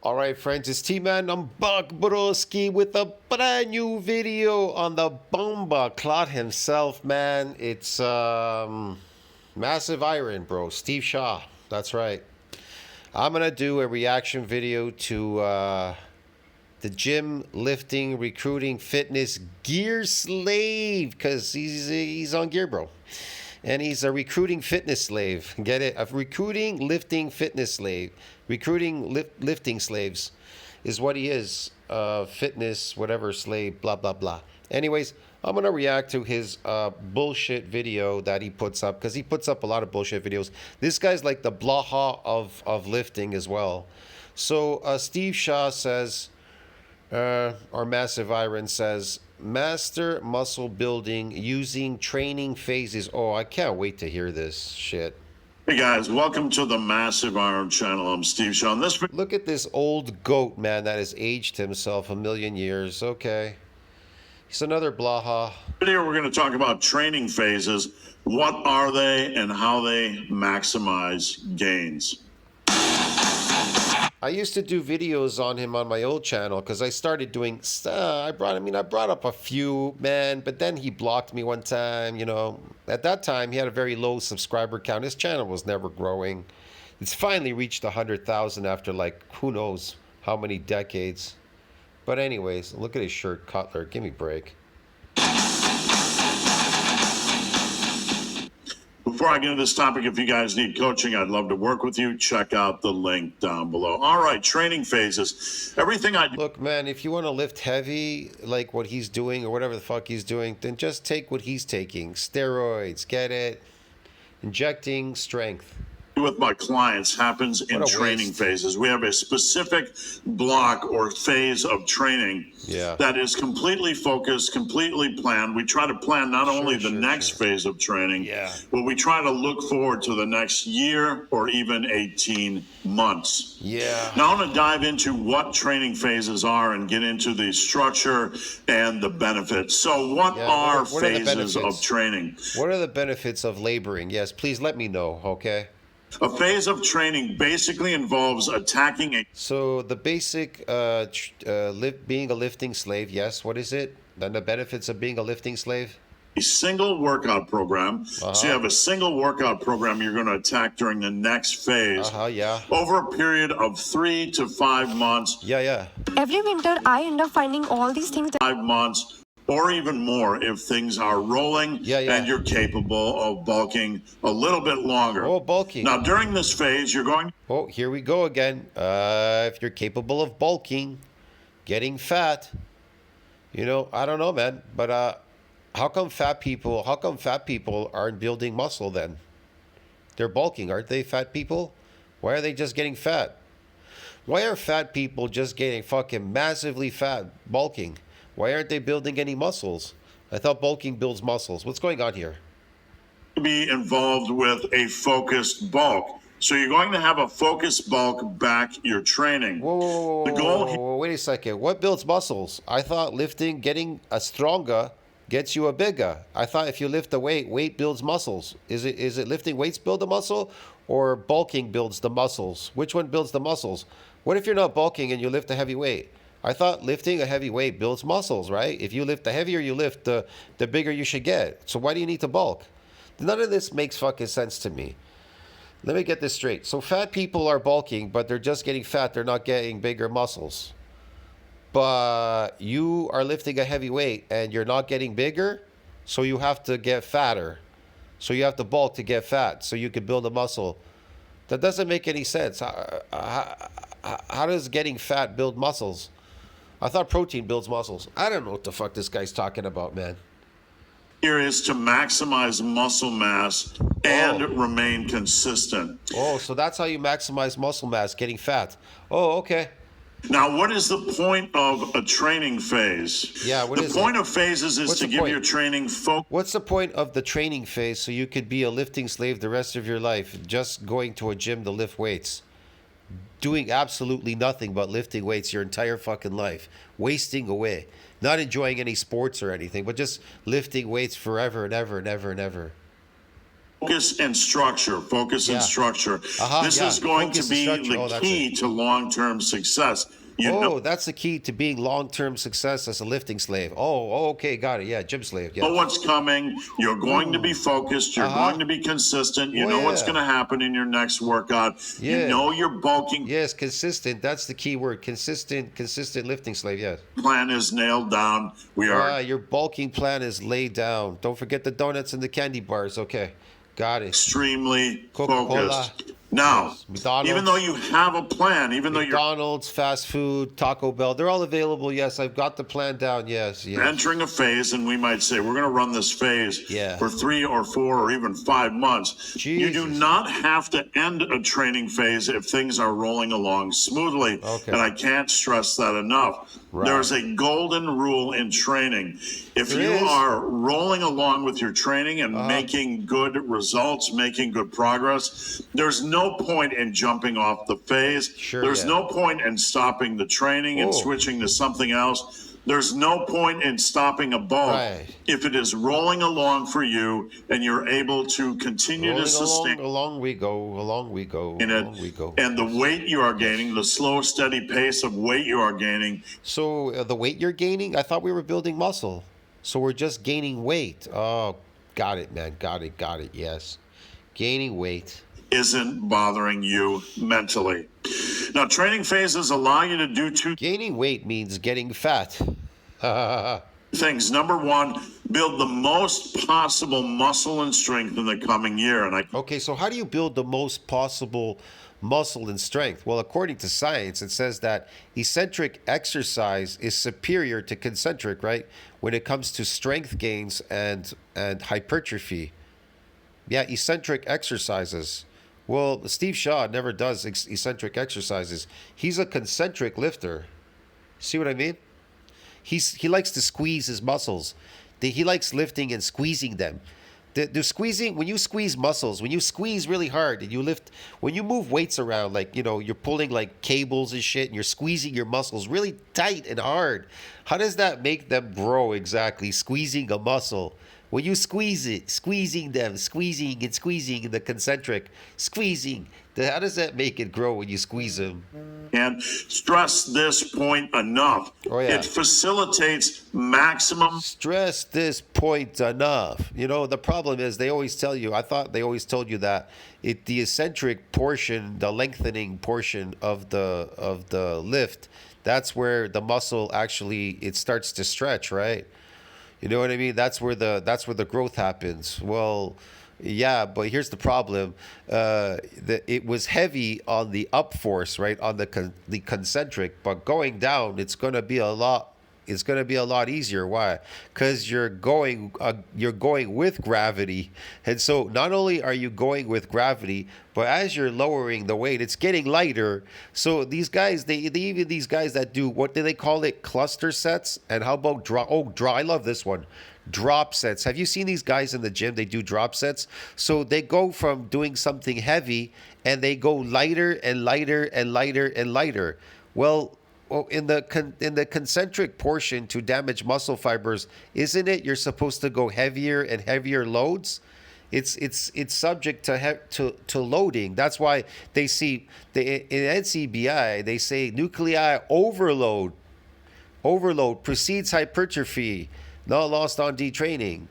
All right, friends, it's T-Man. I'm back, broski, with a brand new video on the Bomba Clot himself, man. It's Massive Iron, bro. Steve Shaw. That's right. I'm gonna do a reaction video to the gym, lifting, recruiting, fitness gear slave, because he's on gear, bro. And he's a recruiting fitness slave. Get it? A recruiting, lifting, fitness slave. Recruiting, lifting slaves is what he is. Fitness, whatever, slave, blah, blah, blah. Anyways, I'm going to react to his bullshit video that he puts up, because he puts up a lot of bullshit videos. This guy's like the Blaha of lifting as well. So Steve Shaw says, or Massive Iron says, master muscle building using training phases. Oh, I can't wait to hear this shit. Hey guys, welcome to the Massive Iron channel. I'm Steve Shaw. Look at this old goat, man, that has aged himself a million years. Okay. He's another Blaha. Video we're going to talk about training phases. What are they and how they maximize gains? I used to do videos on him on my old channel because I started doing I brought up a few, man, but then he blocked me one time, you know. At that time, he had a very low subscriber count. His channel was never growing. It's finally reached 100,000 after, like, who knows how many decades. But anyways, look at his shirt, Cutler. Give me a break. Before I get into this topic, if you guys need coaching, I'd love to work with you. Check out the link down below. All right, training phases. Everything I do. Look, man, if you want to lift heavy, like what he's doing or whatever the fuck he's doing, then just take what he's taking. Steroids, get it? Injecting strength. With my clients happens in training phases. We have a specific block or phase of training that is completely focused, completely planned. We try to plan not only the next phase of training, but we try to look forward to the next year or even 18 months. Now I'm going to dive into what training phases are and get into the structure and the benefits. So what are phases of training? What are the benefits of laboring? Yes, please let me know, okay? A phase of training basically involves attacking a... So the basic being a lifting slave, yes, what is it? Then the benefits of being a lifting slave? A single workout program. So you have a single workout program you're going to attack during the next phase. Over a period of 3 to 5 months. Every winter, I end up finding all these things. 5 months. Or even more if things are rolling and you're capable of bulking a little bit longer. Oh, bulking. Now, during this phase, you're going... Oh, here we go again. If you're capable of bulking, getting fat, you know, I don't know, man. But how come fat people aren't building muscle then? They're bulking, aren't they, fat people? Why are they just getting fat? Why are fat people just getting fucking massively fat, bulking? Why aren't they building any muscles? I thought bulking builds muscles. What's going on here? Be involved with a focused bulk. So you're going to have a focused bulk back your training. Whoa, wait a second. What builds muscles? I thought lifting, getting a stronger gets you a bigger. I thought if you lift a weight builds muscles. Is it lifting weights build the muscle or bulking builds the muscles? Which one builds the muscles? What if you're not bulking and you lift a heavy weight? I thought lifting a heavy weight builds muscles, right? If you lift, the heavier you lift, the bigger you should get. So why do you need to bulk? None of this makes fucking sense to me. Let me get this straight. So fat people are bulking, but they're just getting fat. They're not getting bigger muscles. But you are lifting a heavy weight and you're not getting bigger, so you have to get fatter. So you have to bulk to get fat so you can build a muscle. That doesn't make any sense. How does getting fat build muscles? I thought protein builds muscles. I don't know what the fuck this guy's talking about, man. Here is to maximize muscle mass and remain consistent. Oh, so that's how you maximize muscle mass, getting fat. Oh, okay. Now, what is the point of a training phase? Yeah, what is it? The point of phases is to give your training focus. What's the point of the training phase so you could be a lifting slave the rest of your life, just going to a gym to lift weights? Doing absolutely nothing but lifting weights your entire fucking life, wasting away, not enjoying any sports or anything, but just lifting weights forever and ever and ever and ever. Focus and structure. Focus and structure. This is going to be the key to long-term success. That's the key to being long-term success as a lifting slave. Okay, got it. Yeah, gym slave. Yeah. You know what's coming. You're going to be focused. You're going to be consistent. You know what's going to happen in your next workout. You know you're bulking. Yes, consistent. That's the key word. Consistent lifting slave. Yes. Plan is nailed down. We are. Your bulking plan is laid down. Don't forget the donuts and the candy bars. Okay, got it. Extremely focused. Now, even though you have a plan, even though you're McDonald's, fast food, Taco Bell, they're all available. Yes, I've got the plan down. Yes. Entering a phase, and we might say we're going to run this phase for 3 or 4 or even 5 months. Jesus. You do not have to end a training phase if things are rolling along smoothly. And I can't stress that enough. There's a golden rule in training. If you are rolling along with your training and making good results, making good progress, there's no point in jumping off the phase. There's no point in stopping the training and switching to something else. There's no point in stopping a bulk if it is rolling along for you and you're able to continue to sustain. Along we go. And the weight you are gaining, the slow, steady pace of weight you are gaining. So the weight you're gaining, I thought we were building muscle. So we're just gaining weight. Oh, got it, man. Got it. Yes. Gaining weight isn't bothering you mentally. Now, training phases allow you to do two. Gaining weight means getting fat. Things. Number one, build the most possible muscle and strength in the coming year. Okay, so how do you build the most possible muscle and strength? Well, according to science, it says that eccentric exercise is superior to concentric, right? When it comes to strength gains and hypertrophy. Yeah, eccentric exercises. Well, Steve Shaw never does eccentric exercises. He's a concentric lifter. See what I mean? He likes to squeeze his muscles. He likes lifting and squeezing them. The squeezing, when you squeeze muscles, when you squeeze really hard and you lift, when you move weights around, like, you're pulling like cables and shit and you're squeezing your muscles really tight and hard. How does that make them grow exactly? Squeezing a muscle. When you squeeze it, squeezing them, squeezing the concentric, squeezing. How does that make it grow when you squeeze them? And stress this point enough. It facilitates maximum. Stress this point enough. The problem is they always tell you, I thought they always told you that the eccentric portion, the lengthening portion of the lift, that's where the muscle actually, it starts to stretch, right? You know what I mean? That's where the growth happens. Well, yeah, but here's the problem. It was heavy on the up force, right? On the concentric, but going down, it's going to be a lot. It's going to be a lot easier. Why? Because you're going with gravity, and so not only are you going with gravity, but as you're lowering the weight, it's getting lighter. So these guys, even these guys that do, what do they call it? Cluster sets. And how about drop? I love this one. Drop sets. Have you seen these guys in the gym? They do drop sets. So they go from doing something heavy and they go lighter and lighter and lighter and lighter. Well, in the concentric portion to damage muscle fibers, isn't it? You're supposed to go heavier and heavier loads. It's subject to loading. That's why they see in NCBI they say nuclei overload precedes hypertrophy, not lost on detraining.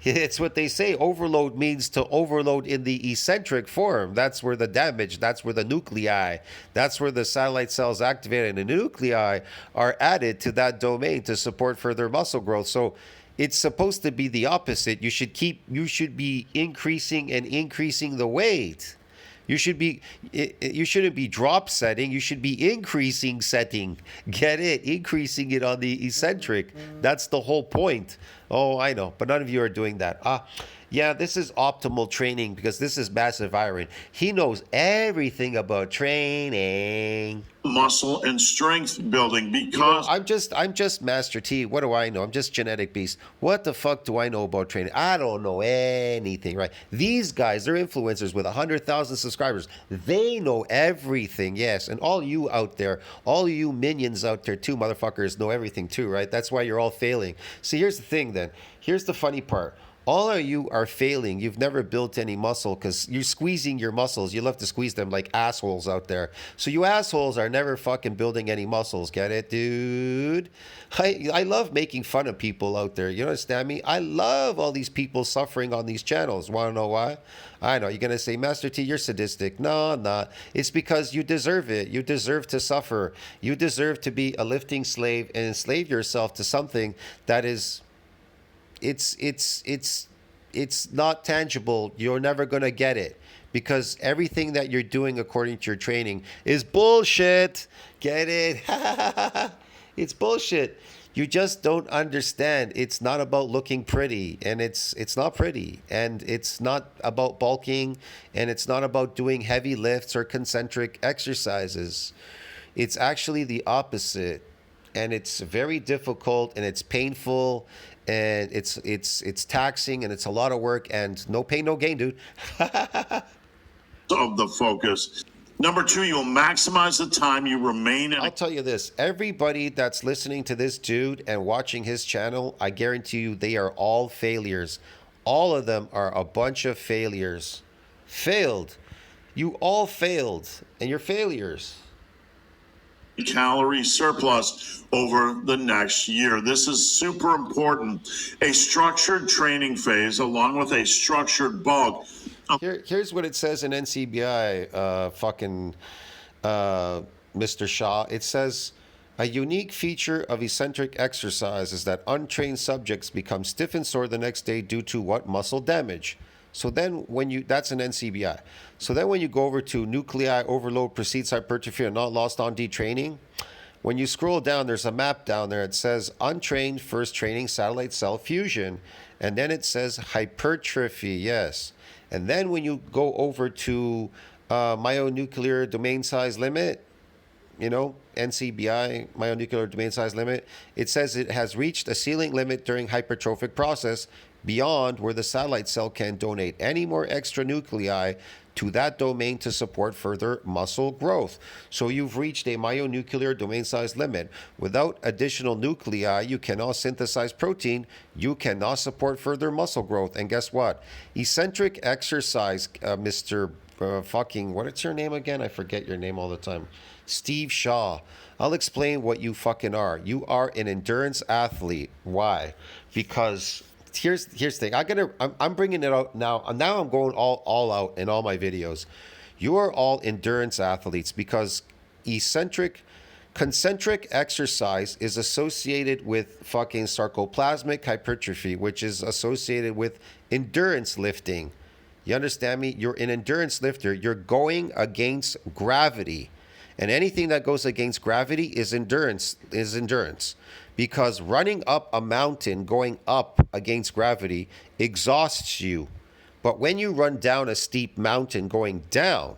It's what they say. Overload means to overload in the eccentric form. That's where the damage, that's where the nuclei, that's where the satellite cells activated and the nuclei are added to that domain to support further muscle growth. So it's supposed to be the opposite. You should be increasing and increasing the weight. You shouldn't be drop setting. You should be increasing setting. Get it? Increasing it on the eccentric. That's the whole point. Oh, I know, but none of you are doing that. Yeah, this is optimal training because this is MassiveIron. He knows everything about training. Muscle and strength building because I'm just Master T. What do I know? I'm just genetic beast. What the fuck do I know about training? I don't know anything, right? These guys, they're influencers with 100,000 subscribers. They know everything, yes. And all you out there, all you minions out there too, motherfuckers, know everything too, right? That's why you're all failing. See, here's the thing then. Here's the funny part. all of you are failing. You've never built any muscle because you're squeezing your muscles. You love to squeeze them like assholes out there. So you assholes are never fucking building any muscles. Get it, dude? I love making fun of people out there. You understand me? I love all these people suffering on these channels. Want to know why? I know you're going to say, Master T, you're sadistic. No, I'm not. It's because you deserve it. You deserve to suffer. You deserve to be a lifting slave and enslave yourself to something that is... It's not tangible. You're never going to get it because everything that you're doing according to your training is bullshit. Get it? It's bullshit. You just don't understand. It's not about looking pretty, and it's not pretty, and it's not about bulking, and it's not about doing heavy lifts or concentric exercises. It's actually the opposite, and it's very difficult, and it's painful, and it's taxing, and it's a lot of work, and no pain, no gain, dude. Of the focus. Number two, you'll maximize the time you remain in. I'll tell you this, everybody that's listening to this dude and watching his channel, I guarantee you they are all failures. All of them are a bunch of failures. Failed. You all failed, and you're failures. Calorie surplus over the next year. This is super important. A structured training phase along with a structured bulk. Here's what it says in NCBI, Mr. Shaw. It says, a unique feature of eccentric exercise is that untrained subjects become stiff and sore the next day due to what? Muscle damage. So then that's an NCBI. So then when you go over to nuclei overload precedes hypertrophy and not lost on detraining, when you scroll down, there's a map down there. It says untrained first training satellite cell fusion. And then it says hypertrophy, yes. And then when you go over to myonuclear domain size limit, NCBI, myonuclear domain size limit, it says it has reached a ceiling limit during hypertrophic process beyond where the satellite cell can donate any more extra nuclei to that domain to support further muscle growth. So you've reached a myonuclear domain size limit. Without additional nuclei, you cannot synthesize protein. You cannot support further muscle growth. And guess what? Eccentric exercise, Mr. What's your name again? I forget your name all the time. Steve Shaw. I'll explain what you fucking are. You are an endurance athlete. Why? Because here's the thing. I'm bringing it out now. Now I'm going all out in all my videos. You are all endurance athletes because concentric exercise is associated with fucking sarcoplasmic hypertrophy, which is associated with endurance lifting. You understand me? You're an endurance lifter. You're going against gravity. And anything that goes against gravity is endurance. Because running up a mountain, going up against gravity, exhausts you. But when you run down a steep mountain going down,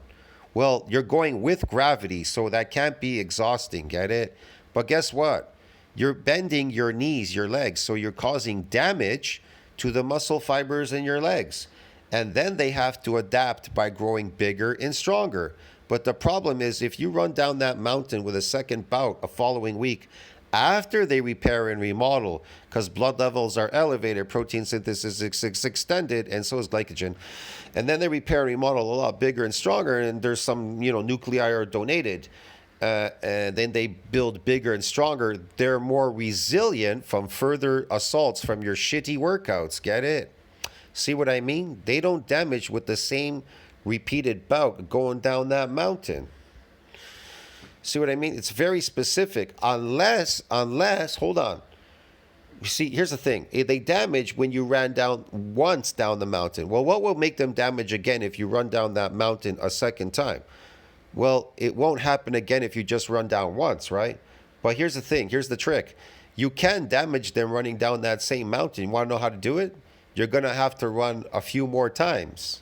well, you're going with gravity, so that can't be exhausting, get it? But guess what? You're bending your knees, your legs, so you're causing damage to the muscle fibers in your legs. And then they have to adapt by growing bigger and stronger. But the problem is if you run down that mountain with a second bout a following week, after they repair and remodel, because blood levels are elevated, protein synthesis is extended, and so is glycogen. And then they repair and remodel a lot bigger and stronger, and there's some, nuclei are donated. And then they build bigger and stronger. They're more resilient from further assaults from your shitty workouts. Get it? See what I mean? They don't damage with the same repeated bout going down that mountain. See what I mean? It's very specific. Unless, hold on. See, here's the thing. They damage when you ran down once down the mountain. Well, what will make them damage again if you run down that mountain a second time? Well, it won't happen again if you just run down once, right? But here's the thing. Here's the trick. You can damage them running down that same mountain. You want to know how to do it? You're going to have to run a few more times.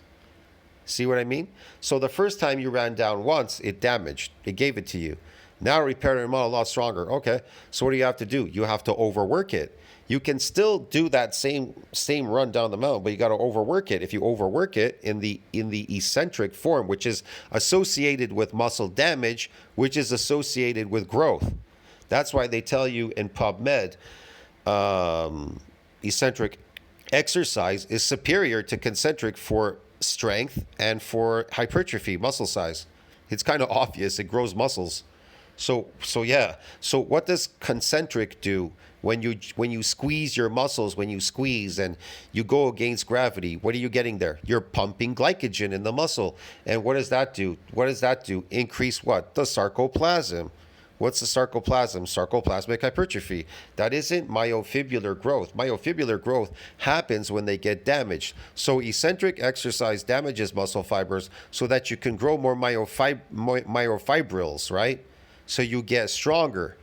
See what I mean? So the first time you ran down once, it damaged. It gave it to you. Now repair and remodel a lot stronger. Okay. So what do you have to do? You have to overwork it. You can still do that same run down the mountain, but you got to overwork it. If you overwork it in the eccentric form, which is associated with muscle damage, which is associated with growth. That's why they tell you in PubMed, eccentric exercise is superior to concentric for strength and for hypertrophy, muscle size. It's kind of obvious. It grows muscles. So yeah. So what does concentric do when you squeeze your muscles, when you squeeze and you go against gravity? What are you getting there? You're pumping glycogen in the muscle. And what does that do? What does that do? Increase what? The sarcoplasm. What's the sarcoplasm? Sarcoplasmic hypertrophy. That isn't myofibrillar growth. Myofibrillar growth happens when they get damaged. So eccentric exercise damages muscle fibers so that you can grow more myofibrils, right? So you get stronger.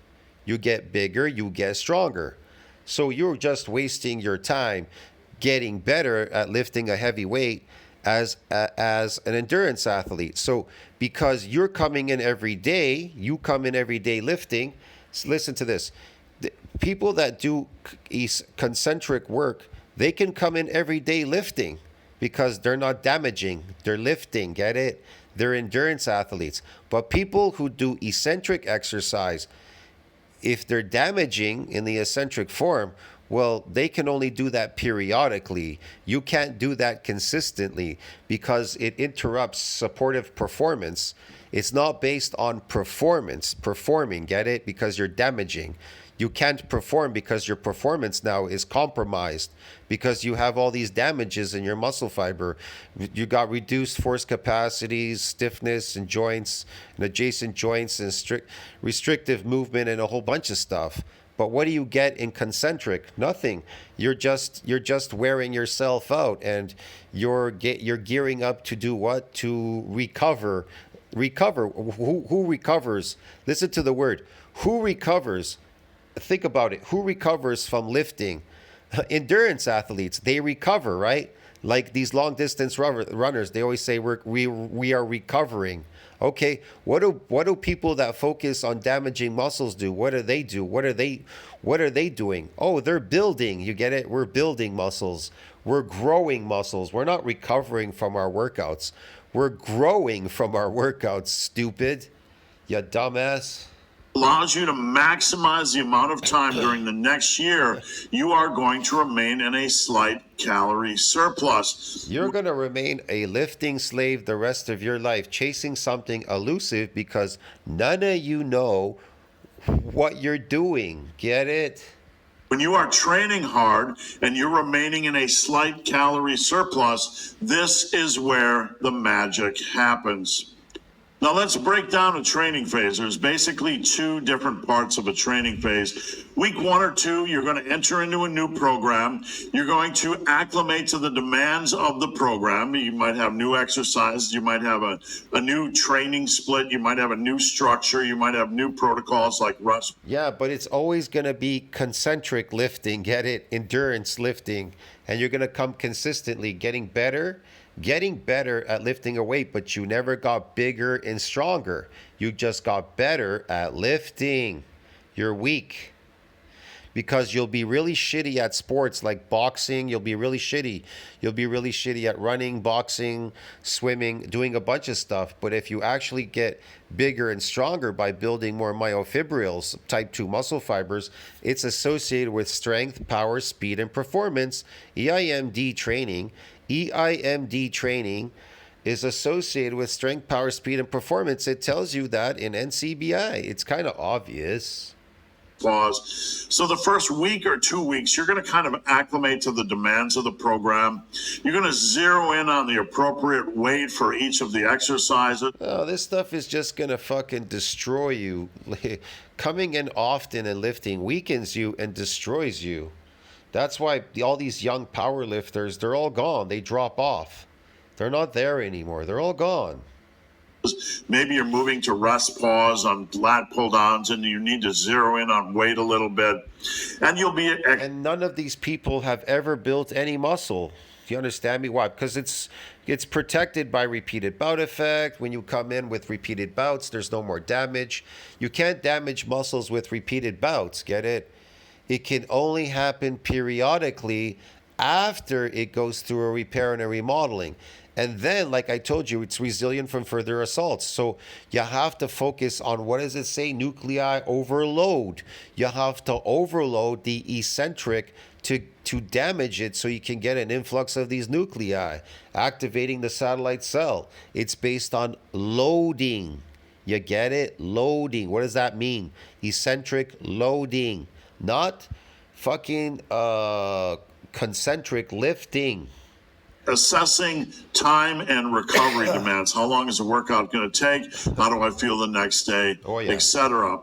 You get bigger, you get stronger. So you're just wasting your time getting better at lifting a heavy weight as an endurance athlete. So because you're coming in every day, you come in every day lifting. Listen to this. The people that do concentric work, they can come in every day lifting because they're not damaging. They're lifting, get it? They're endurance athletes. But people who do eccentric exercise, if they're damaging in the eccentric form, well, they can only do that periodically. You can't do that consistently because it interrupts supportive performance. It's not based on performing, get it? Because you're damaging. You can't perform because your performance now is compromised because you have all these damages in your muscle fiber. You got reduced force capacities, stiffness in joints and adjacent joints and restrictive movement and a whole bunch of stuff. But what do you get in concentric? Nothing. You're just wearing yourself out and you're gearing up to do what? To recover. Who recovers? Listen to the word. Who recovers? Think about it. Who recovers from lifting? Endurance athletes, they recover, right? Like these long distance runners, they always say we are recovering. Okay, what do people that focus on damaging muscles do? What do they do? What are they doing? Oh, they're building. You get it? We're building muscles. We're growing muscles. We're not recovering from our workouts. We're growing from our workouts, stupid. You dumbass. Allows you to maximize the amount of time during the next year you are going to remain in a slight calorie surplus. You're going to remain a lifting slave the rest of your life, chasing something elusive because none of you know what you're doing. Get it? When you are training hard and you're remaining in a slight calorie surplus, this is where the magic happens. Now let's break down a training phase. There's basically two different parts of a training phase. Week 1 or 2, you're going to enter into a new program. You're going to acclimate to the demands of the program. You might have new exercises. You might have a new training split. You might have a new structure. You might have new protocols like Russ. Yeah, but it's always going to be concentric lifting, get it? Endurance lifting. And you're going to come consistently getting better at lifting a weight, but you never got bigger and stronger. You just got better at lifting. You're weak because you'll be really shitty at sports like boxing. You'll be really shitty. You'll be really shitty at running, boxing, swimming, doing a bunch of stuff. But if you actually get bigger and stronger by building more myofibrils, type 2 muscle fibers, it's associated with strength, power, speed, and performance. EIMD training is associated with strength, power, speed, and performance. It tells you that in NCBI. It's kind of obvious. So the first week or 2 weeks, you're going to kind of acclimate to the demands of the program. You're going to zero in on the appropriate weight for each of the exercises. Oh, this stuff is just going to fucking destroy you. Coming in often and lifting weakens you and destroys you. That's why all these young power lifters, they're all gone. They drop off. They're not there anymore. They're all gone. Maybe you're moving to rest pause on lat pull downs and you need to zero in on weight a little bit. And you'll be... And none of these people have ever built any muscle. Do you understand me? Why? Because it's protected by repeated bout effect. When you come in with repeated bouts, there's no more damage. You can't damage muscles with repeated bouts. Get it? It can only happen periodically after it goes through a repair and a remodeling. And then, like I told you, it's resilient from further assaults. So you have to focus on, what does it say? Nuclei overload. You have to overload the eccentric to damage it so you can get an influx of these nuclei, activating the satellite cell. It's based on loading. You get it? Loading. What does that mean? Eccentric loading, not fucking concentric lifting. Assessing time and recovery demands. How long is the workout going to take? How do I feel the next day, etc.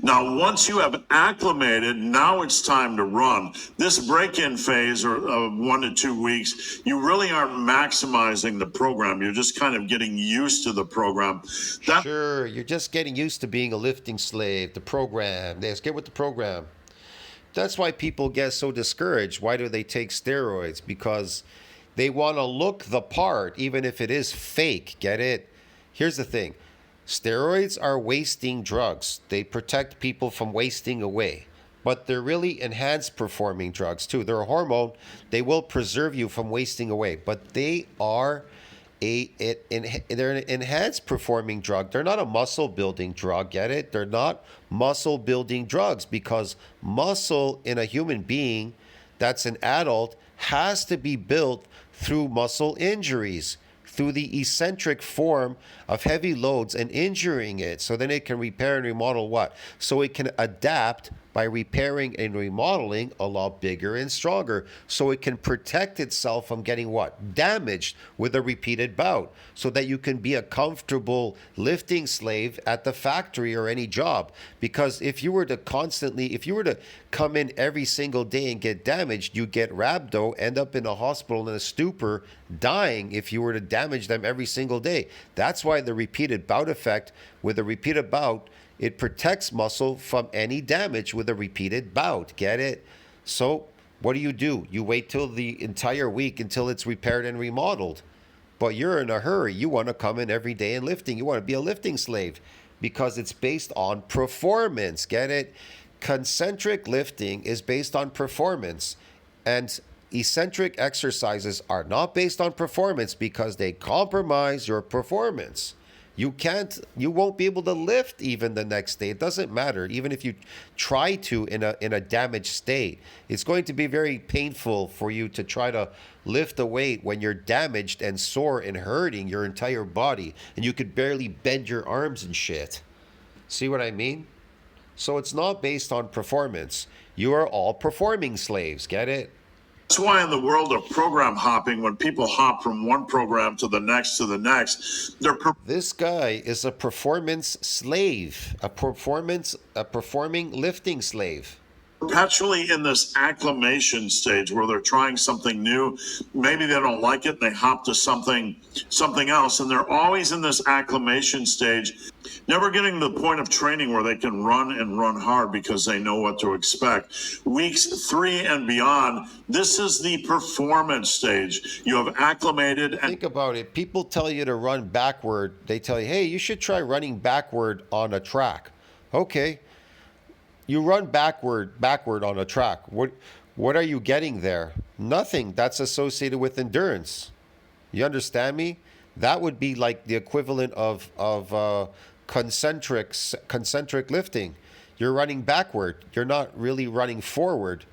Now, once you have acclimated, now it's time to run. This break-in phase of 1 to 2 weeks, you really aren't maximizing the program. You're just kind of getting used to the program. Sure, you're just getting used to being a lifting slave. The program. Let's get with the program. That's why people get so discouraged. Why do they take steroids? Because they want to look the part, even if it is fake. Get it? Here's the thing. Steroids are wasting drugs. They protect people from wasting away. But they're really enhanced performing drugs too. They're a hormone. They will preserve you from wasting away. But they are they're an enhanced performing drug. They're not a muscle building drug. Get it? They're not muscle building drugs, because muscle in a human being that's an adult has to be built through muscle injuries, through the eccentric form of heavy loads and injuring it, so then it can repair and remodel what? So it can adapt by repairing and remodeling a lot bigger and stronger, so it can protect itself from getting what? Damaged with a repeated bout, so that you can be a comfortable lifting slave at the factory or any job. Because if you were to come in every single day and get damaged, you get rhabdo, end up in a hospital in a stupor, dying if you were to damage them every single day. That's why the repeated bout effect, with a repeated bout, it protects muscle from any damage with a repeated bout. Get it? So what do? You wait till the entire week until it's repaired and remodeled. But you're in a hurry. You want to come in every day and lifting. You want to be a lifting slave because it's based on performance. Get it? Concentric lifting is based on performance. And eccentric exercises are not based on performance because they compromise your performance. You won't be able to lift even the next day. It doesn't matter. Even if you try to in a damaged state, it's going to be very painful for you to try to lift a weight when you're damaged and sore and hurting your entire body, and you could barely bend your arms and shit. See what I mean? So it's not based on performance. You are all performing slaves. Get it? That's why in the world of program hopping, when people hop from one program to the next, this guy is a performance slave, a performing lifting slave. Perpetually in this acclimation stage where they're trying something new. Maybe they don't like it, they hop to something else, and they're always in this acclimation stage, never getting to the point of training where they can run and run hard because they know what to expect. Weeks 3 and beyond, this is the performance stage. You have acclimated. Think about it. People tell you to run backward. They tell you, hey, you should try running backward on a track. Okay. You run backward on a track. What are you getting there? Nothing. That's associated with endurance. You understand me? That would be like the equivalent of concentric lifting. You're running backward. You're not really running forward.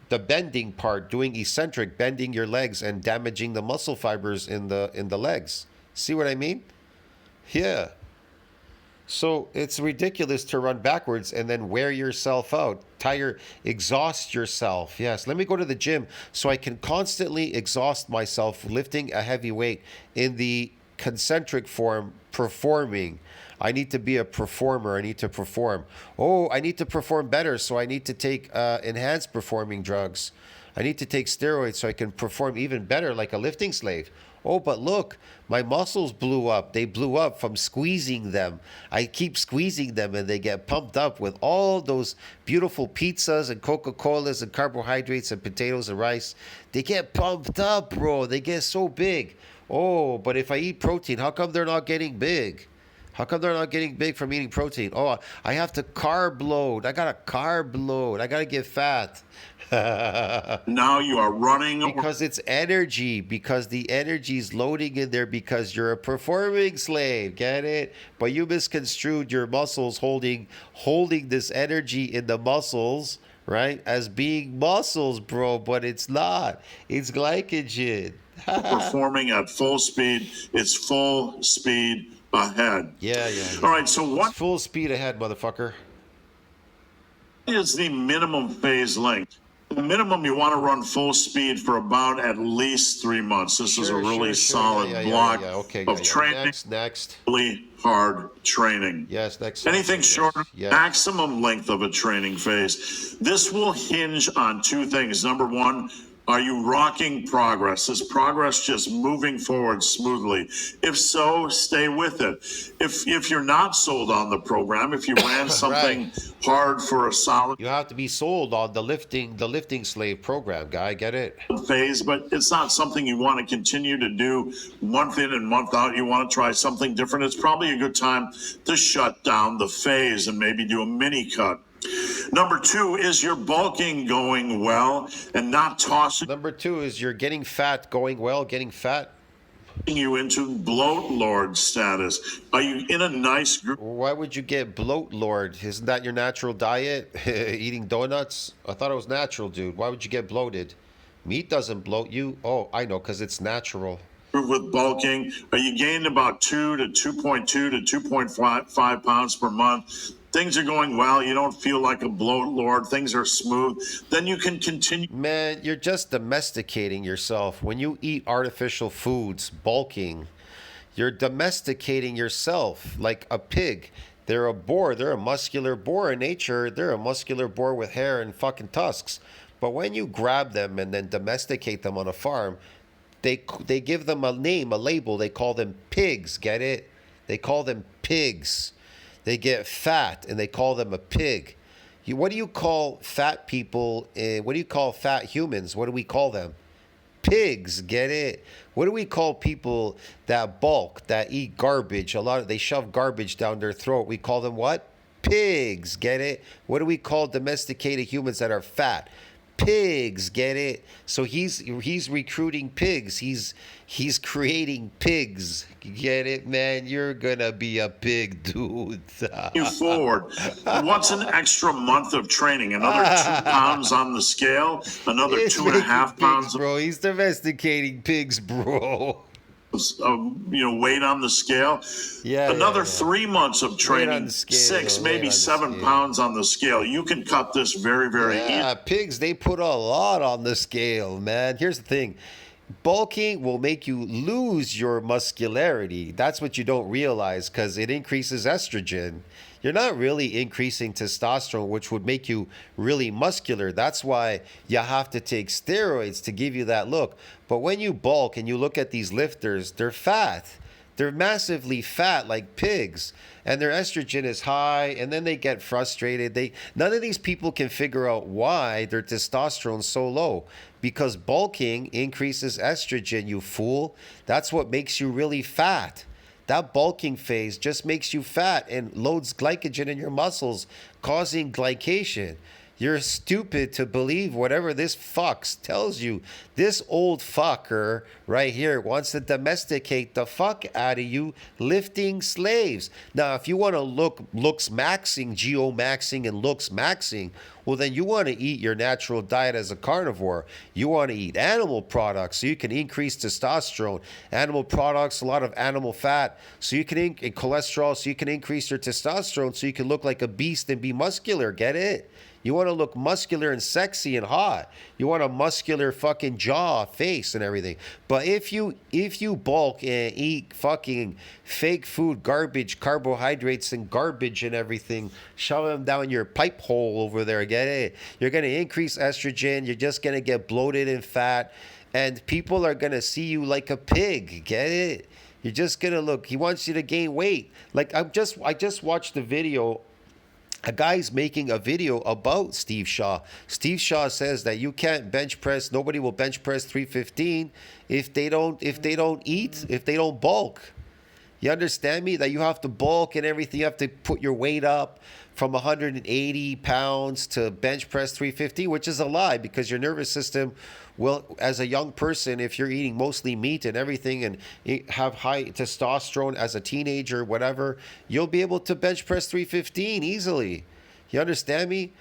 The bending part, doing eccentric, bending your legs and damaging the muscle fibers in the legs. See what I mean? Yeah. So it's ridiculous to run backwards and then wear yourself out, exhaust yourself. Yes, let me go to the gym so I can constantly exhaust myself lifting a heavy weight in the concentric form, performing. I need to be a performer. I need to perform. Oh, I need to perform better, so I need to take enhanced performing drugs. I need to take steroids so I can perform even better like a lifting slave. Oh, but look, my muscles blew up. They blew up from squeezing them. I keep squeezing them and they get pumped up with all those beautiful pizzas and Coca-Colas and carbohydrates and potatoes and rice. They get pumped up, bro. They get so big. Oh, but if I eat protein, how come they're not getting big? How come they're not getting big from eating protein? Oh, I have to carb load. I got to carb load. I got to get fat. Now you are running. Because it's energy. Because the energy's loading in there because you're a performing slave. Get it? But you misconstrued your muscles holding this energy in the muscles, right, as being muscles, bro. But it's not. It's glycogen. Performing at full speed. It's full speed ahead. Yeah. All right, so what it's full speed ahead, motherfucker. Is the minimum phase length? The minimum you want to run full speed for about at least 3 months. This is a really solid block of training. Next. Really hard training. Yes, next. Anything shorter, maximum length of a training phase. This will hinge on two things. Number one, are you rocking progress? Is progress just moving forward smoothly? If so, stay with it. If you're not sold on the program, if you ran something hard for a solid, you have to be sold on the lifting slave program, guy. Get it? Phase, but it's not something you want to continue to do month in and month out. You want to try something different. It's probably a good time to shut down the phase and maybe do a mini cut. Number two is your bulking going well and not tossing. Number two is you're getting fat going well, getting fat. You into bloat lord status. Are you in a nice group? Why would you get bloat lord? Isn't that your natural diet? Eating donuts? I thought it was natural, dude. Why would you get bloated? Meat doesn't bloat you. Oh, I know, because it's natural. With bulking, are you gaining about 2 to 2.2 to 2.5 pounds per month? Things are going well. You don't feel like a bloat lord. Things are smooth. Then you can continue. Man, you're just domesticating yourself. When you eat artificial foods, bulking, you're domesticating yourself like a pig. They're a boar. They're a muscular boar in nature. They're a muscular boar with hair and fucking tusks. But when you grab them and then domesticate them on a farm, they give them a name, a label. They call them pigs. Get it? They call them pigs. They get fat, and they call them a pig. What do you call fat people? What do you call fat humans? What do we call them? Pigs. Get it? What do we call people that bulk, that eat garbage? They shove garbage down their throat. We call them what? Pigs. Get it? What do we call domesticated humans that are fat? Pigs. Get it? So he's recruiting pigs. He's creating pigs. Get it, man? You're gonna be a pig, dude. You forward. What's an extra month of training? Another 2 pounds on the scale? Another 2.5 pounds? Bro, he's domesticating pigs, bro. Weight on the scale. Another 3 months of training, 6, maybe 7 pounds on the scale. You can cut this very, very easy. Yeah, pigs, they put a lot on the scale, man. Here's the thing. Bulking will make you lose your muscularity. That's what you don't realize, because it increases estrogen. You're not really increasing testosterone, which would make you really muscular. That's why you have to take steroids to give you that look. But when you bulk and you look at these lifters, they're fat. They're massively fat like pigs, and their estrogen is high, and then they get frustrated. None of these people can figure out why their testosterone's so low, because bulking increases estrogen, you fool. That's what makes you really fat. That bulking phase just makes you fat and loads glycogen in your muscles, causing glycation. You're stupid to believe whatever this fucks tells you. This old fucker right here wants to domesticate the fuck out of you, lifting slaves. Now, if you want to looks maxing, geo maxing, and looks maxing, well, then you want to eat your natural diet as a carnivore. You want to eat animal products so you can increase testosterone. Animal products, a lot of animal fat, so you can and cholesterol, so you can increase your testosterone, so you can look like a beast and be muscular. Get it? You want to look muscular and sexy and hot. You want a muscular fucking jaw, face, and everything. But if you bulk and eat fucking fake food, garbage, carbohydrates, and garbage and everything, shove them down your pipe hole over there, get it? You're going to increase estrogen. You're just going to get bloated and fat. And people are going to see you like a pig, get it? You're just going to look. He wants you to gain weight. Like I just watched the video. A guy's making a video about Steve Shaw. Steve Shaw says that you can't bench press. Nobody will bench press 315 if they don't bulk. You understand me? That you have to bulk and everything. You have to put your weight up from 180 pounds to bench press 350, which is a lie because your nervous system will, as a young person, if you're eating mostly meat and everything and have high testosterone as a teenager, whatever, you'll be able to bench press 315 easily. You understand me?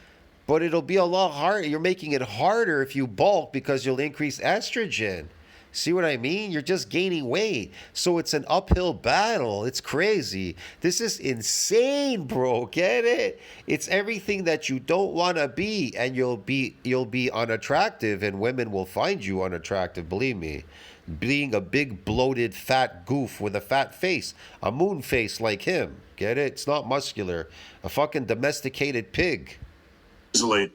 But it'll be a lot harder. You're making it harder if you bulk because you'll increase estrogen. See what I mean? You're just gaining weight. So it's an uphill battle. It's crazy. This is insane, bro. Get it? It's everything that you don't want to be, and you'll be unattractive, and women will find you unattractive, believe me. Being a big bloated fat goof with a fat face, a moon face like him. Get it? It's not muscular. A fucking domesticated pig. Easily.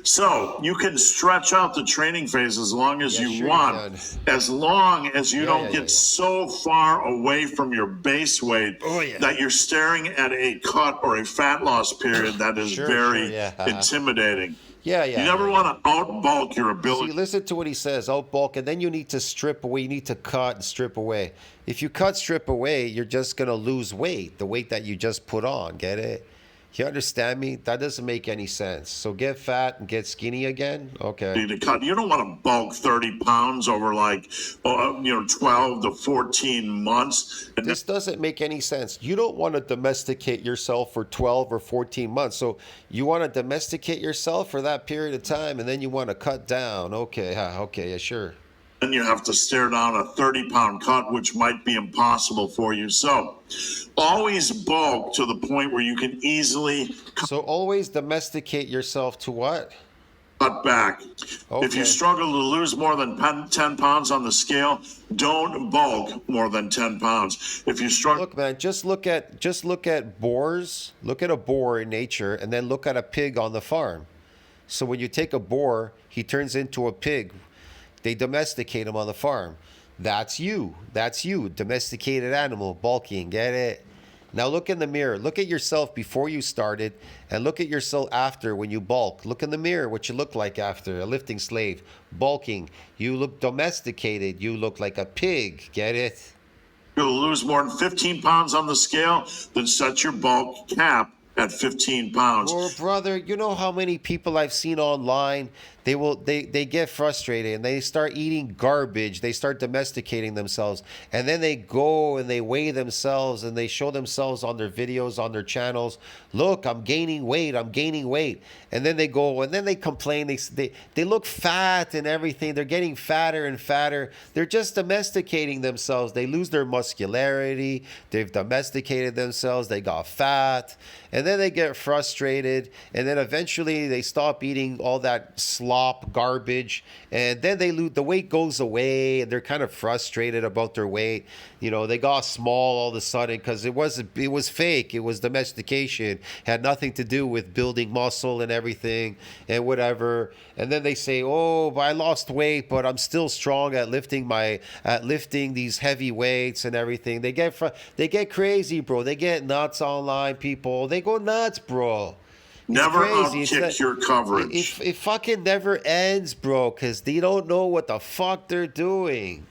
So you can stretch out the training phase as long as you want, as long as you don't get so far away from your base weight that you're staring at a cut or a fat loss period that is very intimidating. You never want to outbulk your ability. See, listen to what he says, outbulk, and then you need to strip away. You need to cut and strip away. If you strip away, you're just going to lose weight, the weight that you just put on. Get it? You understand me? That doesn't make any sense. So get fat and get skinny again? Okay. You don't want to bulk 30 pounds over 12 to 14 months. And this doesn't make any sense. You don't want to domesticate yourself for 12 or 14 months. So you want to domesticate yourself for that period of time and then you want to cut down. Okay. Okay. Yeah, sure. And you have to stare down a 30-pound cut, which might be impossible for you. So always bulk to the point where you can easily... So always domesticate yourself to what? Cut back. Okay. If you struggle to lose more than 10 pounds on the scale, don't bulk more than 10 pounds. If you struggle... Look, man, just look at boars. Look at a boar in nature and then look at a pig on the farm. So when you take a boar, he turns into a pig. They domesticate him on the farm. That's you. That's you. Domesticated animal, bulking. Get it? Now look in the mirror. Look at yourself before you started and look at yourself after when you bulk. Look in the mirror what you look like after. A lifting slave. Bulking. You look domesticated. You look like a pig. Get it? You'll lose more than 15 pounds on the scale, then set your bulk cap at 15 pounds. Well, brother, you know how many people I've seen online, they get frustrated and they start eating garbage. They start domesticating themselves. And then they go and they weigh themselves and they show themselves on their videos, on their channels. Look, I'm gaining weight. I'm gaining weight. And then they go and then they complain. They look fat and everything. They're getting fatter and fatter. They're just domesticating themselves. They lose their muscularity. They've domesticated themselves. They got fat. And then they get frustrated. And then eventually they stop eating all that slop garbage. And then they lose, the weight goes away. And they're kind of frustrated about their weight. You know, they got small all of a sudden because it was fake. It was domestication. It had nothing to do with building muscle and everything and whatever. And then they say, oh, I lost weight, but I'm still strong at lifting these heavy weights and everything. They get crazy, bro. They get nuts online, people. They go nuts, bro. Never outkick your coverage. It fucking never ends, bro, because they don't know what the fuck they're doing.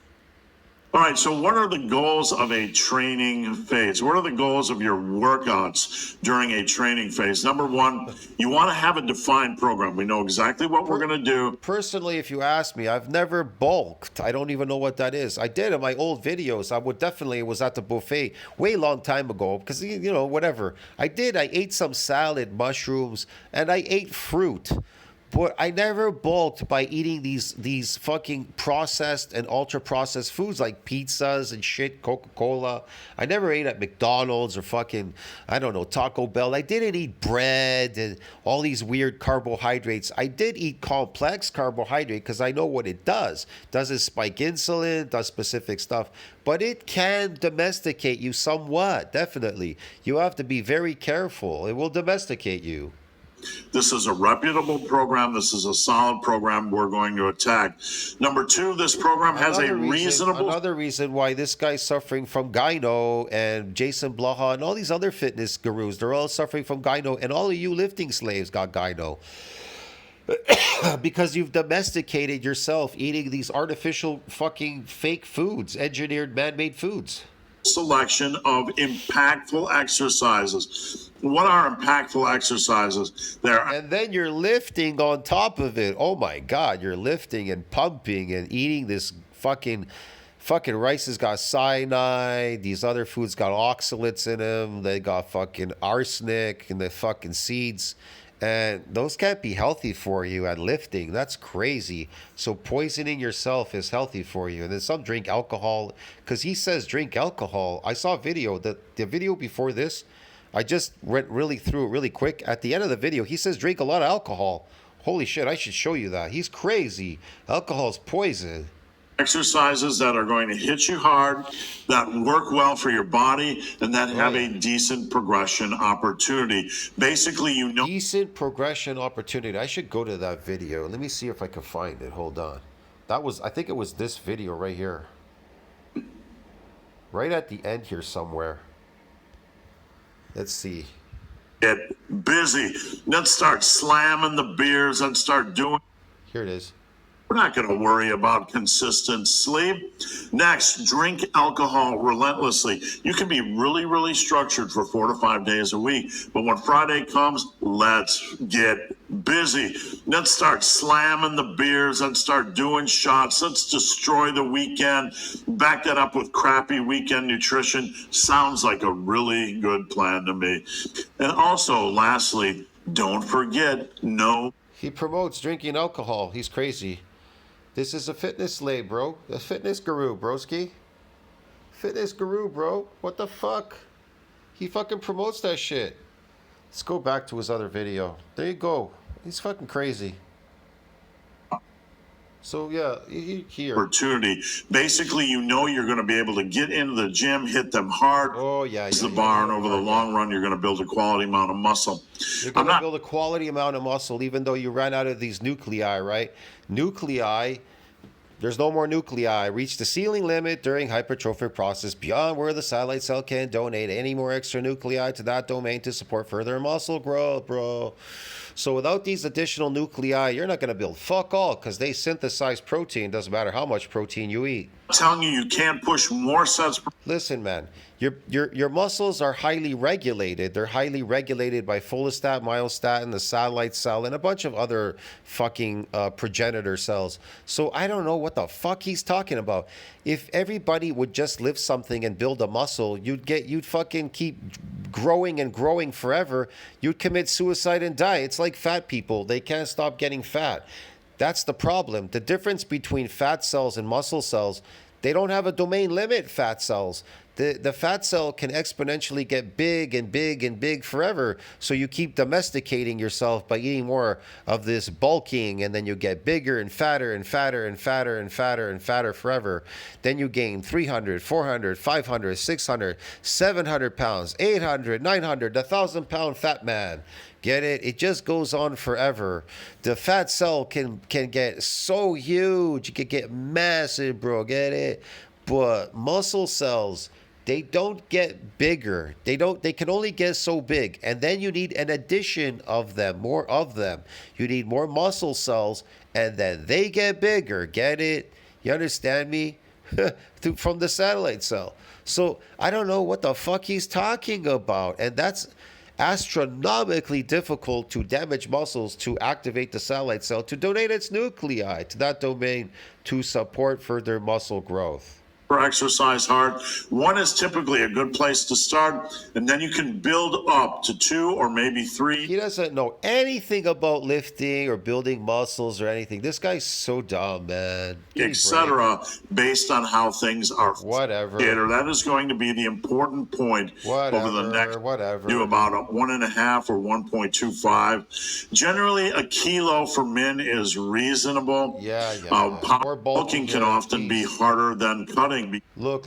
All right, so what are the goals of a training phase? What are the goals of your workouts during a training phase? Number one, you want to have a defined program. We know exactly what we're going to do. Personally, if you ask me, I've never bulked. I don't even know what that is. I did in my old videos. It was at the buffet way long time ago because, you know, whatever. I ate some salad, mushrooms, and I ate fruit. But I never bulked by eating these fucking processed and ultra-processed foods like pizzas and shit, Coca-Cola. I never ate at McDonald's or fucking, I don't know, Taco Bell. I didn't eat bread and all these weird carbohydrates. I did eat complex carbohydrate because I know what it does. Does it spike insulin? Does specific stuff. But it can domesticate you somewhat, definitely. You have to be very careful. It will domesticate you. This is a reputable program. This is a solid program we're going to attack. Number two, this program has another reason why this guy's suffering from gyno and Jason Blaha and all these other fitness gurus, they're all suffering from gyno, and all of you lifting slaves got gyno. Because you've domesticated yourself eating these artificial fucking fake foods, engineered man-made foods. selection of impactful exercises. What are impactful exercises? And then you're lifting on top of it. Oh my God, you're lifting and pumping and eating this fucking rice has got cyanide. These other foods got oxalates in them. They got fucking arsenic in the fucking seeds. And those can't be healthy for you at lifting. That's crazy. So poisoning yourself is healthy for you. And then some drink alcohol, because he says drink alcohol. I saw a video, the video before this, I just went really through it really quick. At the end of the video, he says drink a lot of alcohol. Holy shit, I should show you that. He's crazy. Alcohol's poison. Exercises that are going to hit you hard, that work well for your body, and that have a decent progression opportunity. Basically, you know. Decent progression opportunity. I should go to that video. Let me see if I can find it. Hold on. That was, I think it was this video right here. Right at the end here somewhere. Let's see. Get busy. Let's start slamming the beers and start doing. Here it is. We're not going to worry about consistent sleep. Next, drink alcohol relentlessly. You can be really, really structured for 4 to 5 days a week. But when Friday comes, let's get busy. Let's start slamming the beers and start doing shots. Let's destroy the weekend. Back that up with crappy weekend nutrition. Sounds like a really good plan to me. And also, lastly, don't forget, no. He promotes drinking alcohol. He's crazy. This is a fitness slave, bro. A fitness guru, broski. Fitness guru, bro. What the fuck? He fucking promotes that shit. Let's go back to his other video. There you go. He's fucking crazy. So yeah, here. Opportunity. Basically, you know you're going to be able to get into the gym, hit them hard. Oh yeah, the bar, and over the long run, you're going to build a quality amount of muscle. You're going to build a quality amount of muscle, even though you ran out of these nuclei, right? Nuclei. There's no more nuclei. Reach the ceiling limit during hypertrophic process beyond where the satellite cell can donate any more extra nuclei to that domain to support further muscle growth, bro. So without these additional nuclei, you're not going to build fuck all because they synthesize protein. Doesn't matter how much protein you eat. I'm telling you can't push more sets. Listen, man, your muscles are highly regulated. They're highly regulated by follistatin, myostatin, the satellite cell, and a bunch of other fucking progenitor cells. So I don't know what the fuck he's talking about. If everybody would just lift something and build a muscle, you'd fucking keep growing and growing forever. You'd commit suicide and die. It's like fat people. They can't stop getting fat. That's the problem. The difference between fat cells and muscle cells, they don't have a domain limit, fat cells. The fat cell can exponentially get big and big and big forever. So you keep domesticating yourself by eating more of this bulking, and then you get bigger and fatter and fatter and fatter and fatter and fatter forever. Then you gain 300, 400, 500, 600, 700 pounds, 800, 900, 1,000-pound fat man. Get it? It just goes on forever. The fat cell can get so huge. It can get massive, bro. Get it? But muscle cells, they don't get bigger. They can only get so big. And then you need an addition of them, more of them. You need more muscle cells, and then they get bigger. Get it? You understand me? From the satellite cell. So I don't know what the fuck he's talking about. And that's astronomically difficult to damage muscles to activate the satellite cell to donate its nuclei to that domain to support further muscle growth. Exercise hard. One is typically a good place to start, and then you can build up to 2 or maybe 3. He doesn't know anything about lifting or building muscles or anything. This guy's so dumb, man. Etc. Based on how things are. Whatever. That is going to be the important point over the next. Do about 1.5 or 1.25. Generally, a kilo for men is reasonable. Yeah. Bulking can often be harder than cutting. Look.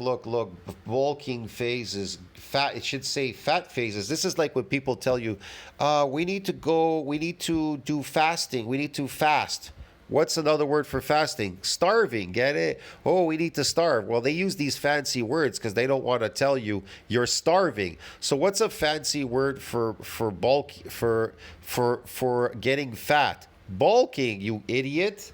Bulking phases, fat. It should say fat phases. This is like when people tell you, we need to do fasting. We need to fast. What's another word for fasting? Starving. Get it? Oh, we need to starve. Well, they use these fancy words because they don't want to tell you you're starving. So what's a fancy word for bulk for getting fat? Bulking, you idiot.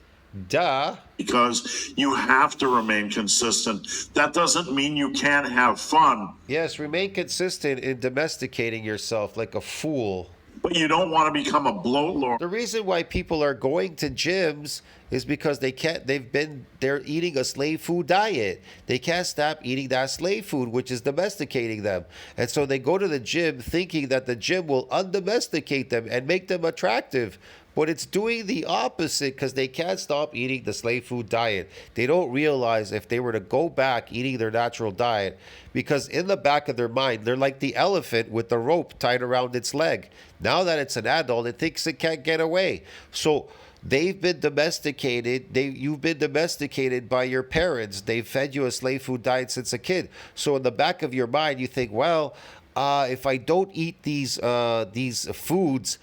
Duh. Because you have to remain consistent. That doesn't mean you can't have fun. Yes, remain consistent in domesticating yourself like a fool. But you don't want to become a bloat lord. The reason why people are going to gyms is because they're eating a slave food diet. They can't stop eating that slave food, which is domesticating them. And so they go to the gym thinking that the gym will undomesticate them and make them attractive. But it's doing the opposite because they can't stop eating the slave food diet. They don't realize if they were to go back eating their natural diet, because in the back of their mind, they're like the elephant with the rope tied around its leg. Now that it's an adult, it thinks it can't get away. So they've been domesticated. You've been domesticated by your parents. They've fed you a slave food diet since a kid. So in the back of your mind, you think, well, if I don't eat these foods,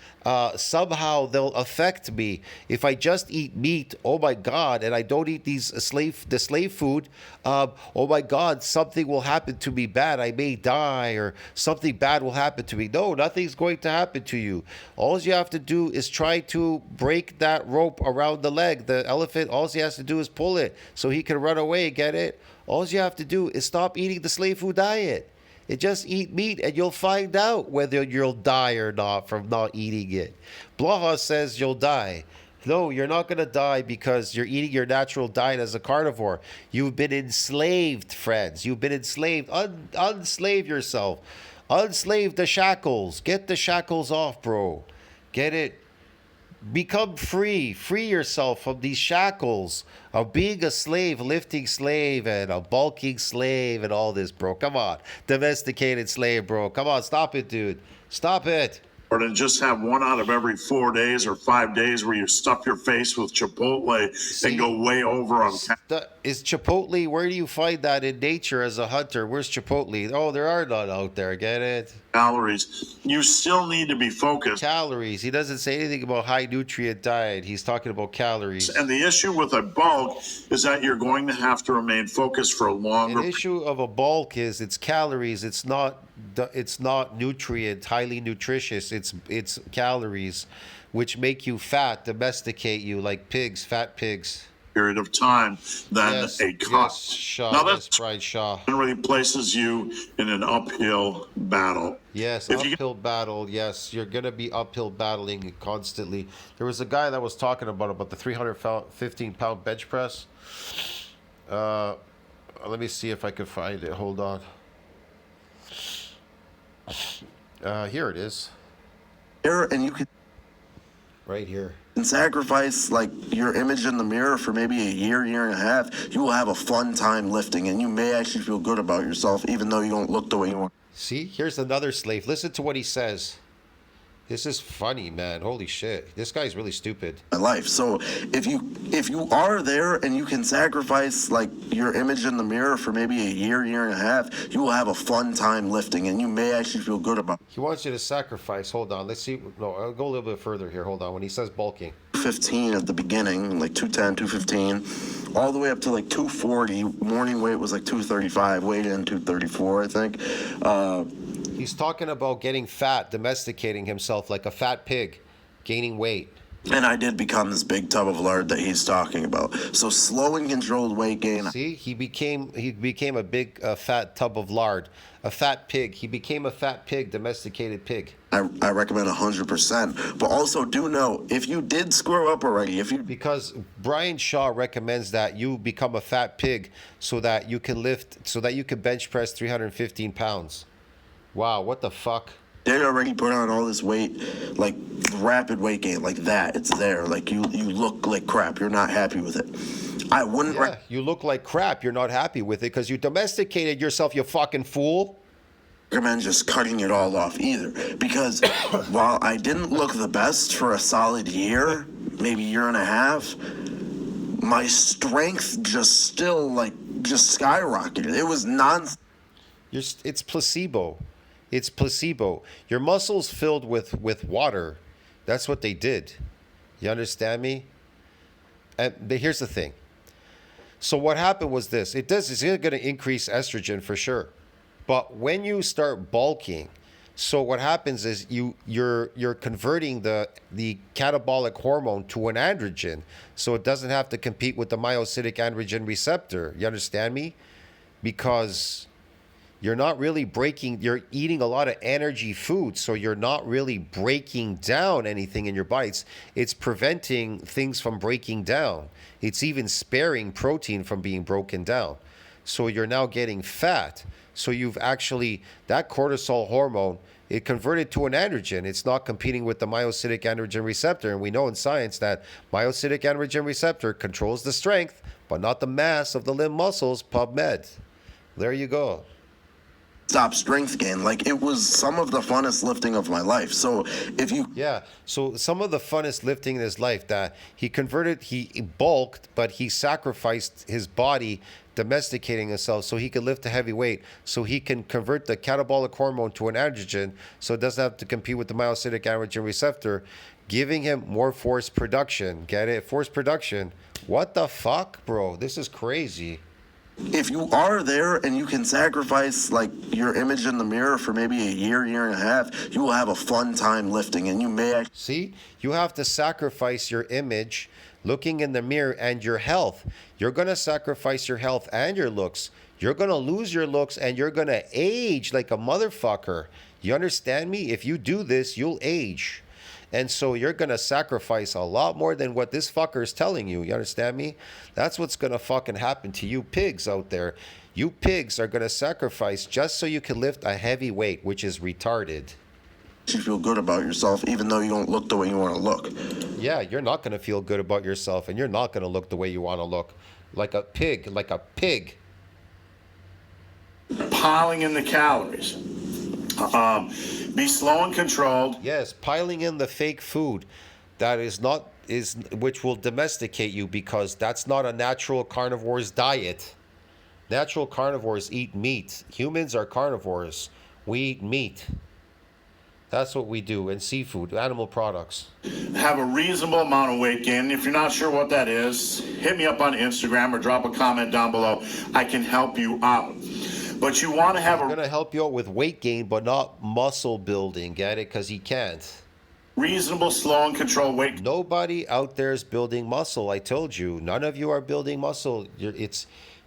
somehow they'll affect me. If I just eat meat, oh my God, and I don't eat the slave food, oh my God, something will happen to me bad. I may die, or something bad will happen to me. No, nothing's going to happen to you. All you have to do is try to break that rope around the leg. The elephant, all he has to do is pull it so he can run away. Get it? All you have to do is stop eating the slave food diet. And just eat meat and you'll find out whether you'll die or not from not eating it. Blaha says you'll die. No, you're not going to die because you're eating your natural diet as a carnivore. You've been enslaved, friends. You've been enslaved. Unslave yourself. Unslave the shackles. Get the shackles off, bro. Get it? Become free. Free yourself from these shackles of being a slave, lifting slave, and a bulking slave, and all this, bro. Come on. Domesticated slave, bro. Come on. Stop it, dude. Stop it. Or to just have one out of every 4 days or 5 days where you stuff your face with Chipotle and go way over on. Is Chipotle, where do you find that in nature as a hunter? Where's Chipotle? Oh, there are none out there. Get it? Calories. You still need to be focused. Calories. He doesn't say anything about high nutrient diet. He's talking about calories. And the issue with a bulk is that you're going to have to remain focused for a longer. An issue of a bulk is it's calories. It's not nutrient, highly nutritious. It's calories, which make you fat, domesticate you like pigs, fat pigs. Period of time than a cut. Yes, Shaw, now that's right, Shaw. Generally places you in an uphill battle. Yes, uphill battle. Yes, you're gonna be uphill battling constantly. There was a guy that was talking about the 315-pound bench press. Let me see if I can find it. Hold on. Here it is. And you can right here. And sacrifice like your image in the mirror for maybe a year and a half. You will have a fun time lifting, and you may actually feel good about yourself, even though you don't look the way you want. See, here's another slave. Listen to what he says. This is funny, man. Holy shit. This guy's really stupid. My life. So if you are there and you can sacrifice like your image in the mirror for maybe a year and a half, you will have a fun time lifting, and you may actually feel good about it. He wants you to sacrifice. Hold on. Let's see. No, I'll go a little bit further here. Hold on. When he says bulking. 215 at the beginning, like 210, 215, all the way up to like 240. Morning weight was like 235, weighed in 234, I think. He's talking about getting fat, domesticating himself like a fat pig, gaining weight. And I did become this big tub of lard that he's talking about. So slow and controlled weight gain. See, he became a big fat tub of lard, a fat pig. He became a fat pig, domesticated pig. I recommend 100%. But also do know, if you did screw up already, because Brian Shaw recommends that you become a fat pig so that you can bench press 315 pounds. Wow, what the fuck? They already put on all this weight, like rapid weight gain, like that. It's there. Like you look like crap. You're not happy with it. I wouldn't. Yeah, you look like crap. You're not happy with it because you domesticated yourself, you fucking fool. Recommend just cutting it all off either, because while I didn't look the best for a solid year, maybe year and a half, my strength just skyrocketed. It was It's placebo. It's placebo. Your muscles filled with water. That's what they did. You understand me? And here's the thing. So what happened was this. It's going to increase estrogen for sure. But when you start bulking, So what happens is you're converting the catabolic hormone to an androgen, so it doesn't have to compete with the myocytic androgen receptor. You understand me? Because you're not really breaking, you're eating a lot of energy food, so you're not really breaking down anything in your body. It's preventing things from breaking down. It's even sparing protein from being broken down. So you're now getting fat. So you've actually, that cortisol hormone, it converted to an androgen. It's not competing with the myocytic androgen receptor. And we know in science that myocytic androgen receptor controls the strength, but not the mass of the limb muscles, PubMed. There you go. Stop strength gain. Like, it was some of the funnest lifting of my life. So if you... Yeah, so some of the funnest lifting in his life, that he bulked, but he sacrificed his body, domesticating himself so he could lift a heavy weight, so he can convert the catabolic hormone to an androgen, so it doesn't have to compete with the myocytic androgen receptor, giving him more force production. Get it? Force production. What the fuck, bro? This is crazy. If you are there and you can sacrifice like your image in the mirror for maybe a year and a half, you will have a fun time lifting, and you may see, you have to sacrifice your image, looking in the mirror, and your health. You're going to sacrifice your health and your looks. You're going to lose your looks, and you're going to age like a motherfucker. You understand me? If you do this, you'll age. And so you're going to sacrifice a lot more than what this fucker is telling you. You understand me? That's what's going to fucking happen to you pigs out there. You pigs are going to sacrifice just so you can lift a heavy weight, which is retarded. You feel good about yourself, even though you don't look the way you want to look. Yeah, you're not going to feel good about yourself, and you're not going to look the way you want to look. Like a pig, like a pig. Piling in the calories. Be slow and controlled. Yes, piling in the fake food that which will domesticate you, because that's not a natural carnivore's diet. Natural carnivores eat meat. Humans are carnivores. We eat meat. That's what we do. And seafood, animal products. Have a reasonable amount of weight gain. If you're not sure what that is, hit me up on Instagram or drop a comment down below. I can help you out. But you want to have I'm going to help you out with weight gain, but not muscle building. Get it? Because he can't. Reasonable, slow, and controlled weight. Nobody out there is building muscle. I told you. None of you are building muscle.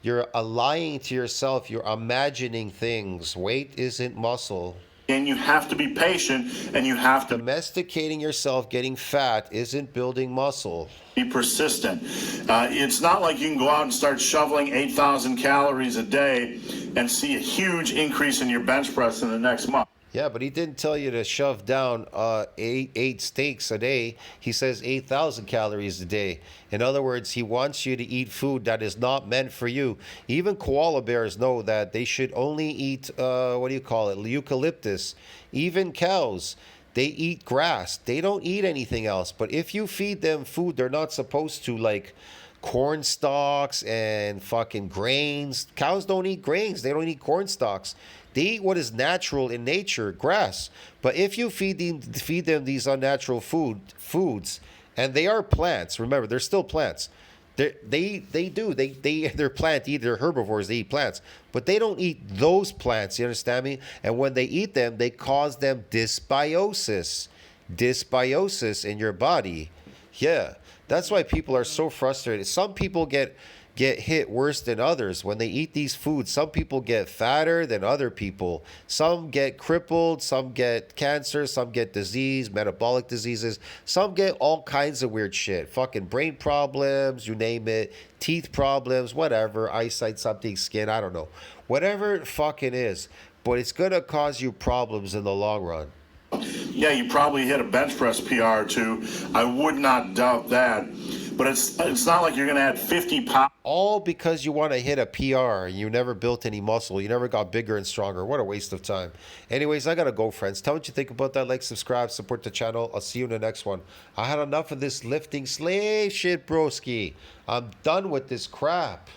You're lying to yourself. You're imagining things. Weight isn't muscle. And you have to be patient, and you have to... Domesticating yourself, getting fat, isn't building muscle. Be persistent. It's not like you can go out and start shoveling 8,000 calories a day and see a huge increase in your bench press in the next month. Yeah, but he didn't tell you to shove down eight steaks a day. He says 8,000 calories a day. In other words, he wants you to eat food that is not meant for you. Even koala bears know that they should only eat, eucalyptus. Even cows, they eat grass. They don't eat anything else. But if you feed them food they're not supposed to, like corn stalks and fucking grains. Cows don't eat grains. They don't eat corn stalks. They eat what is natural in nature, grass. But if you feed them these unnatural foods, and they are plants. Remember, they're still plants. They're plant eaters, they're herbivores. They eat plants, but they don't eat those plants. You understand me? And when they eat them, they cause them dysbiosis in your body. Yeah, that's why people are so frustrated. Some people get hit worse than others when they eat these foods. Some people get fatter than other people. Some get crippled, some get cancer, some get disease, metabolic diseases. Some get all kinds of weird shit. Fucking brain problems, you name it. Teeth problems, whatever. Eyesight, something, skin, I don't know. Whatever it fucking is. But it's going to cause you problems in the long run. Yeah, you probably hit a bench press PR or two. I would not doubt that. But it's not like you're going to add 50 pounds. All because you want to hit a PR. You never built any muscle. You never got bigger and stronger. What a waste of time. Anyways, I got to go, friends. Tell me what you think about that. Like, subscribe, support the channel. I'll see you in the next one. I had enough of this lifting slave shit, broski. I'm done with this crap.